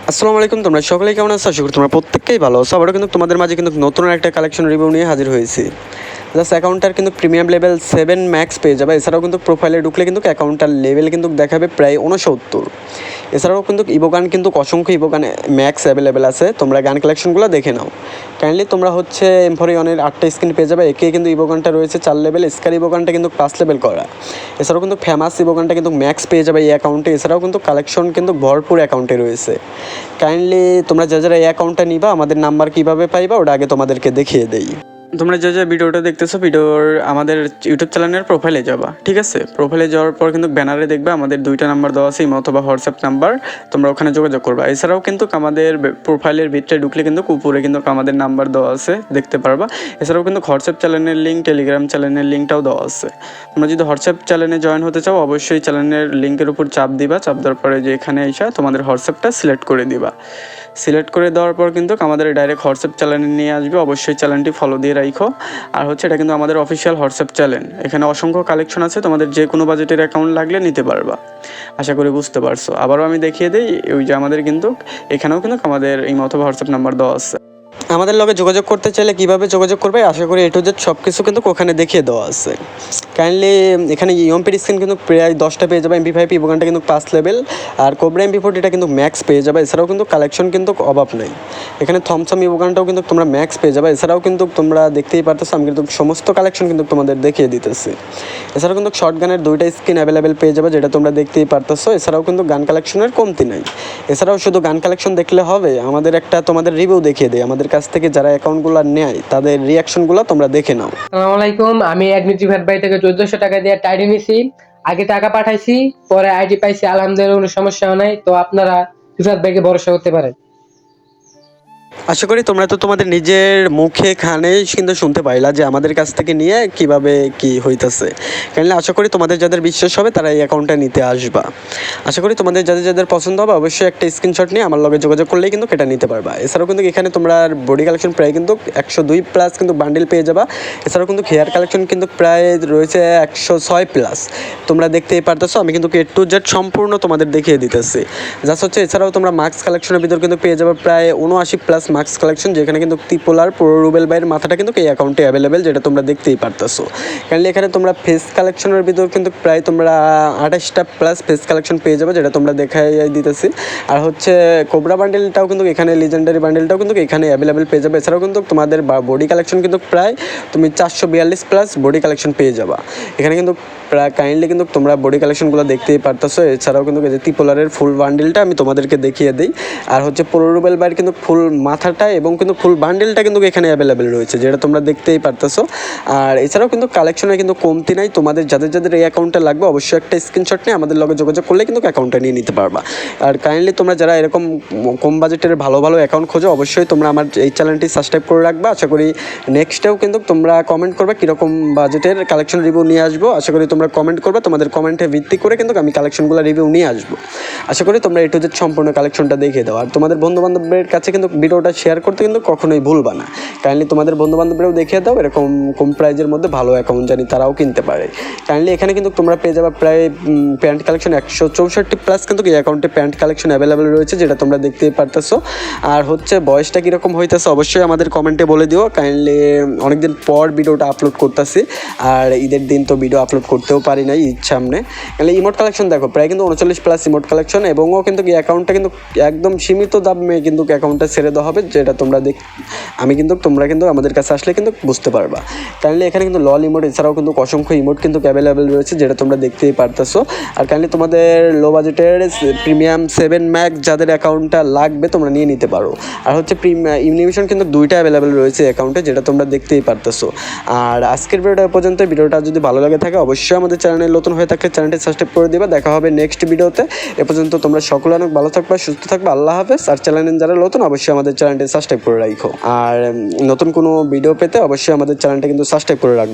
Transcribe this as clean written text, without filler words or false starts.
আসসালামু আলাইকুম, তোমরা সকলেই কেমন আছো? আশা করি তোমরা প্রত্যেককেই ভালো আছো। আবারও কিন্তু তোমাদের মাঝে কিন্তু নতুন একটা কালেকশন রিভিউ নিয়ে হাজির হয়েছি। জাস্ট অ্যাকাউন্টটার কিন্তু প্রিমিয়াম লেভেল 7 ম্যাক্স পেয়ে যাবে। এছাড়াও কিন্তু প্রোফাইলে ঢুকলে কিন্তু অ্যাকাউন্টটার লেভেল কিন্তু দেখাবে প্রায় 69। এছাড়াও কিন্তু ইভোগান কিন্তু অসংখ্য ইভোগান ম্যাক্স অ্যাভেলেবেল আছে। তোমরা গান কালেকশনগুলো দেখে নাও। কাইন্ডলি তোমরা হচ্ছে এমফোরিয়নের 8টা স্ক্রিন পেয়ে যাবে। একে কিন্তু ইভোগানটা রয়েছে 4 লেভেল, স্কার ইভোগানটা কিন্তু 5 লেভেল করা। এছাড়াও কিন্তু ফেমাস ইভোগানটা কিন্তু ম্যাক্স পেয়ে যাবে এই অ্যাকাউন্টে। এছাড়াও কিন্তু কালেকশন কিন্তু ভরপুর অ্যাকাউন্টে রয়েছে। কাইন্ডলি তোমরা যারা এই অ্যাকাউন্টটা নিবা, আমাদের নাম্বার কীভাবে পাইবা ওটা আগে তোমাদেরকে দেখিয়ে দেই। তোমরা যে ভিডিওটা দেখতেছো, ভিডিওর আমাদের ইউটিউব চ্যানেলের প্রোফাইলে যাবা, ঠিক আছে? প্রোফাইলে যাওয়ার পর কিন্তু ব্যানারে দেখবে আমাদের 2টা নাম্বার দেওয়া আছে, ইমো অথবা হোয়াটসঅ্যাপ নাম্বার। তোমরা ওখানে যোগাযোগ করবা। এছাড়াও কিন্তু আমাদের প্রোফাইলের ভিতরে ঢুকলে কিন্তু উপরে কিন্তু আমাদের নাম্বার দেওয়া আছে, দেখতে পারবা। এছাড়াও কিন্তু হোয়াটসঅ্যাপ চ্যানেলের লিঙ্ক, টেলিগ্রাম চ্যানেলের লিঙ্কটাও দেওয়া আছে। তোমরা যদি হোয়াটসঅ্যাপ চ্যানেলে জয়েন হতে চাও, অবশ্যই চ্যানেলের লিঙ্কের উপর চাপ দিবা। চাপ দেওয়ার পরে যে এখানে এসে তোমাদের হোয়াটসঅ্যাপটা সিলেক্ট করে দিবা। সিলেক্ট করে দেওয়ার পর কিন্তু আমাদের ডাইরেক্ট হোয়াটসঅ্যাপ চ্যানেলে নিয়ে আসবে। অবশ্যই চ্যানেলটি ফলো দিয়ে রাখো। আর হচ্ছে এটা কিন্তু আমাদের অফিসিয়াল হোয়াটসঅ্যাপ চ্যানেল। এখানে অসংখ্য কালেকশন আছে, তোমাদের যে কোনো বাজেটের অ্যাকাউন্ট লাগলে নিতে পারবা। আশা করি বুঝতে পারছো। আবারও আমি দেখিয়ে দিই, ওই যে আমাদের কিন্তু এখানেও কিন্তু আমাদের ইমো অথবা হোয়াটসঅ্যাপ নাম্বার দেওয়া আছে। আমাদের লগে যোগাযোগ করতে চাইলে কীভাবে যোগাযোগ করবে, আশা করি A to Z সব কিছু কিন্তু ওখানে দেখিয়ে দেওয়া আছে। কাইন্ডলি এখানে ইএমপির স্ক্রিন কিন্তু প্রায় 10টা পেয়ে যাবে। MP5 ইভোগানটা কিন্তু 5 লেভেল, আর কোবরা MP40 এটা কিন্তু ম্যাক্স পেয়ে যাবে। এছাড়াও কিন্তু কালেকশন কিন্তু অভাব নেই। এখানে থমসম ইভোগানটাও কিন্তু তোমরা ম্যাক্স পেয়ে যাবে। এছাড়াও কিন্তু তোমরা দেখতেই পারতেছো, আমি কিন্তু সমস্ত কালেকশন কিন্তু তোমাদের দেখিয়ে দিতেছি। এছাড়াও কিন্তু শর্ট গানের 2টা স্ক্রিন অ্যাভেলেবেল পেয়ে যাবে, যেটা তোমরা দেখতেই পারতেছো। এছাড়াও কিন্তু গান কালেকশনের কমতি নাই। এছাড়াও শুধু গান কালেকশন দেখলে হবে, আমাদের একটা তোমাদের রিভিউ দেখিয়ে দেয়। আমাদের কাছ থেকে যারা অ্যাকাউন্টগুলো নেয় তাদের রিয়াকশনগুলো তোমরা দেখে নাও। আসসালামু আলাইকুম, আমি অ্যাডমিটিভার ভাই থেকে 1400 টাকা দিয়ে আইডি নিছি। আগে টাকা পাঠাইছি, পরে আইডি পাইছি, আলহামদুলিল্লাহ কোনো সমস্যা নাই। তো আপনারা রিফাত ভাইকে ভরসা করতে পারেন। আশা করি তোমরা তো তোমাদের নিজের মুখে খানেই কিন্তু শুনতে পাইলা যে আমাদের কাছ থেকে নিয়ে কিভাবে কি হইতেছে। কারণ আশা করি তোমাদের যাদের বিশ্বাস হবে তারা এই অ্যাকাউন্টটা নিতে আসবা। আশা করি তোমাদের যাদের যাদের পছন্দ হবে অবশ্যই একটা স্ক্রিনশট নিয়ে আমার লগে যোগাযোগ করলেই কিন্তু এটা নিতে পারবা। এছাড়াও কিন্তু এখানে তোমরা বডি কালেকশন প্রায় কিন্তু 102 প্লাস কিন্তু বান্ডেল পেয়ে যাবা। এছাড়াও কিন্তু হেয়ার কালেকশন কিন্তু প্রায় রয়েছে 106 প্লাস। তোমরা দেখতেই পারতেছো, আমি কিন্তু A to Z সম্পূর্ণ তোমাদের দেখিয়ে দিতেছি। জাস্ট হচ্ছে এছাড়াও তোমরা মাস্ক কালেকশনের ভিতর কিন্তু পেয়ে যাবে প্রায় 79 প্লাস মাস্ক কালেকশন, যেখানে কিন্তু ত্রিপোলার পুরো রুবেল বাইয়ের মাথাটা কিন্তু এই অ্যাকাউন্টে অ্যাভেলেবেল, যেটা তোমরা দেখতেই পারতেছো। কারণ এখানে তোমরা ফেস কালেকশনের ভিতর কিন্তু প্রায় তোমরা 28টা প্লাস ফেস কালেকশন পেয়ে যাবে, যেটা তোমরা দেখাই দিতেছি। আর হচ্ছে কোবরা বান্ডেলটাও কিন্তু এখানে, লিজেন্ডারি বান্ডেলটাও কিন্তু এখানে অ্যাভেলেবেল পেয়ে যাবে। এছাড়াও কিন্তু তোমাদের বডি কালেকশন কিন্তু প্রায় তুমি 442 প্লাস বডি কালেকশন পেয়ে যাবা। এখানে কিন্তু প্রায় কাইন্ডলি কিন্তু তোমরা বডি কালেকশনগুলো দেখতেই পারতেছো। এছাড়াও কিন্তু যে ত্রিপোলারের ফুল বান্ডেলটা আমি তোমাদেরকে দেখিয়ে দিই। আর হচ্ছে পুরো রুবেল বাইয়ের কিন্তু ফুল মাথাটা এবং কিন্তু ফুল বান্ডেলটা কিন্তু এখানে অ্যাভেলেবেল রয়েছে, যেটা তোমরা দেখতেই পারতেছো। আর এছাড়াও কিন্তু কালেকশনে কিন্তু কমতি নাই। তোমাদের যাদের যাদের এই অ্যাকাউন্টটা লাগবে অবশ্যই একটা স্ক্রিনশট নিয়ে আমাদের লগে যোগাযোগ করলে কিন্তু অ্যাকাউন্টটা নিয়ে নিতে পারবা। আর কাইন্ডলি তোমরা যারা এরকম কম বাজেটের ভালো ভালো অ্যাকাউন্ট খোঁজো অবশ্যই তোমরা আমার এই চ্যানেলটি সাবস্ক্রাইব করে রাখবা। আশা করি নেক্সটেও কিন্তু তোমরা কমেন্ট করবে কীরকম বাজেটের কালেকশন রিভিউ নিয়ে আসবো। আশা করি তোমরা কমেন্ট করবে, তোমাদের কমেন্টে ভিত্তি করে কিন্তু আমি কালেকশনগুলো রিভিউ নিয়ে আসবো। আশা করি তোমরা A to Z সম্পূর্ণ কালেকশনটা দেখে দাও। আর তোমাদের বন্ধুবান্ধবের কাছে কিন্তু ভিডিওটা শেয়ার করতে কিন্তু কখনোই ভুলবা না। কাইন্ডলি তোমাদের বন্ধুবান্ধবরাও দেখিয়ে দাও এরকম কম প্রাইজের মধ্যে ভালো অ্যাকাউন্ট জানি তারাও কিনতে পারে। কাইন্ডলি এখানে কিন্তু তোমরা পেয়ে যাবে প্রায় প্যান্ট কালেকশন 164 প্লাস কিন্তু এই অ্যাকাউন্টে প্যান্ট কালেকশন অ্যাভেলেবেল রয়েছে, যেটা তোমরা দেখতেই পারতেছো। আর হচ্ছে বয়সটা কীরকম হইতেছে অবশ্যই আমাদের কমেন্টে বলে দিও। কাইন্ডলি অনেকদিন পর ভিডিওটা আপলোড করতেছি, আর ঈদের দিন তো ভিডিও আপলোড করতেও পারি নাই ঈদ সামনে। কাইন্ডলি ইমোট কালেকশন দেখো প্রায় কিন্তু 39 প্লাস ইমোট কালেকশন, এবংও কিন্তু এই অ্যাকাউন্টটা কিন্তু একদম সীমিত দামে কিন্তু অ্যাকাউন্টটা ছেড়ে দেওয়া হবে, যেটা তোমরা তোমরা কিন্তু আমাদের কাছে আসলে কিন্তু বুঝতে পারবা। কাইন্ডলি এখানে কিন্তু লল ইমোট এছাড়াও কিন্তু অসংখ্য ইমোট কিন্তু অ্যাভেলেবেল রয়েছে, যেটা তোমরা দেখতেই পারতেছো। আর কাইন্ডলি তোমাদের লো বাজেটের প্রিমিয়াম 7 ম্যাক্স যাদের অ্যাকাউন্টটা লাগবে তোমরা নিয়ে নিতে পারো। আর হচ্ছে ইমনিমেশন কিন্তু 2টা অ্যাভেলেবেল রয়েছে অ্যাকাউন্টে, যেটা তোমরা দেখতেই পারতেছো। আর আজকের ভিডিওটা পর্যন্ত। ভিডিওটা যদি ভালো লাগে থাকে অবশ্যই আমাদের চ্যানেলে নতুন হয়ে থাকলে চ্যানেলটি সাবস্ক্রাইব করে দিবা। দেখা হবে নেক্সট ভিডিওতে। এ পর্যন্ত তোমরা সকলে অনেক ভালো থাকবা, সুস্থ থাকবা। আল্লাহ হাফেজ। আর চ্যানেলে যারা নতুন অবশ্যই আমাদের চ্যানেলটি সাবস্ক্রাইব করে রাখো। আর নতুন কোনো ভিডিও পেতে অবশ্যই আমাদের চ্যানেলটা কিন্তু সাবস্ক্রাইব করে রাখবে।